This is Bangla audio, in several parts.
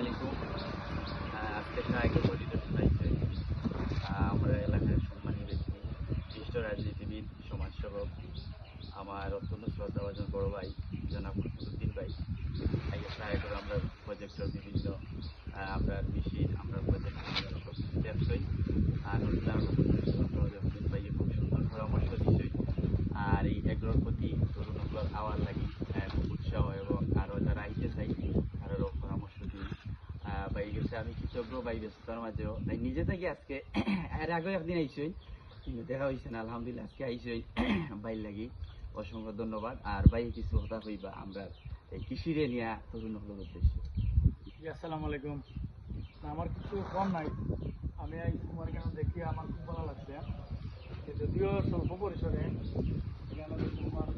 আলাইকুম। আজকে সহায়ক পরিদর্শন আইছে আমরা এলাকার সম্মানী ব্যক্তি, বিশিষ্ট রাজনীতিবিদ, সমাজসেবক, আমার অত্যন্ত শ্রদ্ধাভাজন বড় ভাই জনাব কুতুবুদ্দিন ভাই। আগে সহায়ক আমরা প্রজেক্টর বিভিন্ন আমরা মেশিন, আমরা প্রজেক্টর সব কিছু টেপসই আর নতুন শ্রদ্ধাভাজন ভাই খুব সুন্দর পরামর্শ দিচ্ছে। আর এই এগুলোর প্রতি তরুণগুলোর আওয়ার লাগি খুব উৎসাহ এবং আরও যারা আইতে চাই তারারও পরামর্শ দিই। বাই গেছে আমি কৃতজ্ঞ বাই ব্যস্ততার মাঝেও তাই নিজে থেকে আজকে এর আগে একদিন আইসই কিন্তু দেখা হয়েছে না, আলহামদুলিল্লাহ আজকে আইসই বাইর লাগি অসংখ্য ধন্যবাদ। আর বাই কিছু কথা হইবা আমরা এই কৃষিরে নিয়ে তরুণগুলোর উদ্দেশ্যে। আসসালামু আলাইকুম। আমার কিছু কম নাই, আমি তোমার এখানে দেখি আমার খুব ভালো লাগছে যে যদিও স্বল্প পরিসরে এখানে তোমার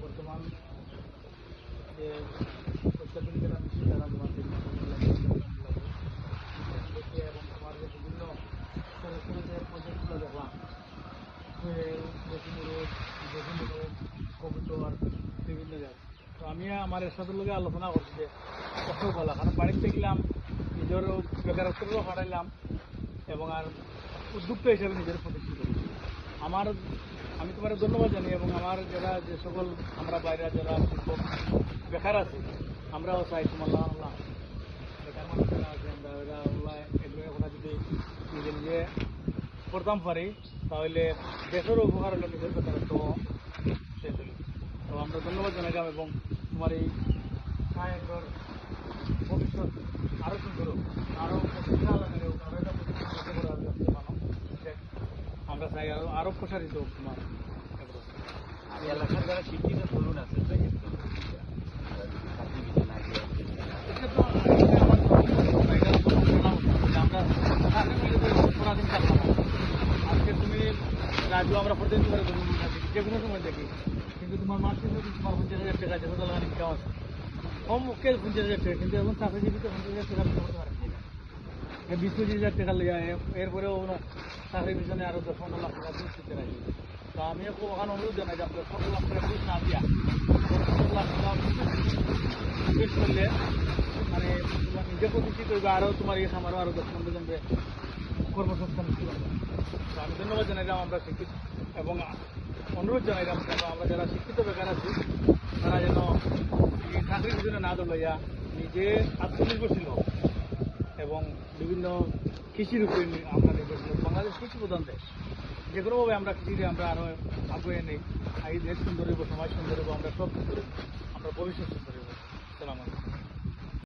বর্তমান যে অত্যাধুনিক একটা মেশিন দ্বারা তোমার দেখি এবং তোমার যে বিভিন্ন ছোটো ছোটো যে প্রজেক্টগুলো দেখলাম বিভিন্ন রোগ, বিভিন্ন রোগ, কবুতর, বিভিন্ন জায়গায়। তো আমি আমার এর সাথে লোকে আলোচনা করছি যে কত বলা, কারণ বাড়িতে দেখলাম নিজেরও বেকারত্বও হারাইলাম এবং আর উদ্যোক্তা হিসেবে নিজের প্রতিষ্ঠিত আমি তোমার ধন্যবাদ জানি এবং আমার যারা যে সকল আমরা বাইরে যারা শিক্ষক বেকার আছি আমরাও চাই তোমার আল্লাহ বেকার মানুষ যারা আছে আমরা এগুলো কথা যদি নিজে নিজে করতাম পারি তাহলে দেশেরও উপকার হলো, নিজের বেকারত্ব শেষ হলো। তো আমরা ধন্যবাদ জানাইলাম এবং তোমার এই সাহায্যর ভবিষ্যৎ আরও সুন্দর হোক, আরও আমরা চাই আরও প্রসারিত হোক তোমার এলাকার যারা শিক্ষিত তরুণ আছে আজকে তুমি রাজু আমরা প্রতিদিন করে যে কোনো সময় দেখি, কিন্তু তোমার মাসে যদি তোমার 50,000 টাকা আছে কোথাও ইনকাম আছে কম মুখে 50,000 টাকা, কিন্তু এখন চাকরিজীবীতে 50,000 টাকা করতে পারে 20-25,000 টাকা লেগে এরপরেও চাকরির পিছনে আরও 10-15 লাখ টাকা দুধ দিতে রাখি। তো আমি ওখানে অনুরোধ জানাই যে আপনার 15 লাখ টাকা দুধ না দিয়া 15 লাখ টাকা ইনভেস্ট করলে মানে তোমার নিজে প্রতিষ্ঠিত হইবে, আরও তোমার এই খামারও আরও 10-15 জনকে কর্মসংস্থান দিতে পারবে। তো আমি ধন্যবাদ জানাইলাম আমরা শিক্ষিত এবং অনুরোধ জানাইলাম আমরা যারা শিক্ষিত বেকার আছি তারা যেন এই চাকরির পিছনে না দৌড়াইয়া নিজে আত্মনির্ভরশীল হোক এবং বিভিন্ন কৃষির উপরে আমরা নির্ভরশীল। বাংলাদেশ কৃষি প্রধান দেশ, যে কোনোভাবে আমরা কৃষিতে আমরা আরও আগ্রহে নেই। এই দেশ সুন্দর হইব, সমাজ সুন্দর হইব, আমরা সব সুন্দর হইব, আমরা ভবিষ্যৎ সুন্দর হইব। সালাম আলাইকুম।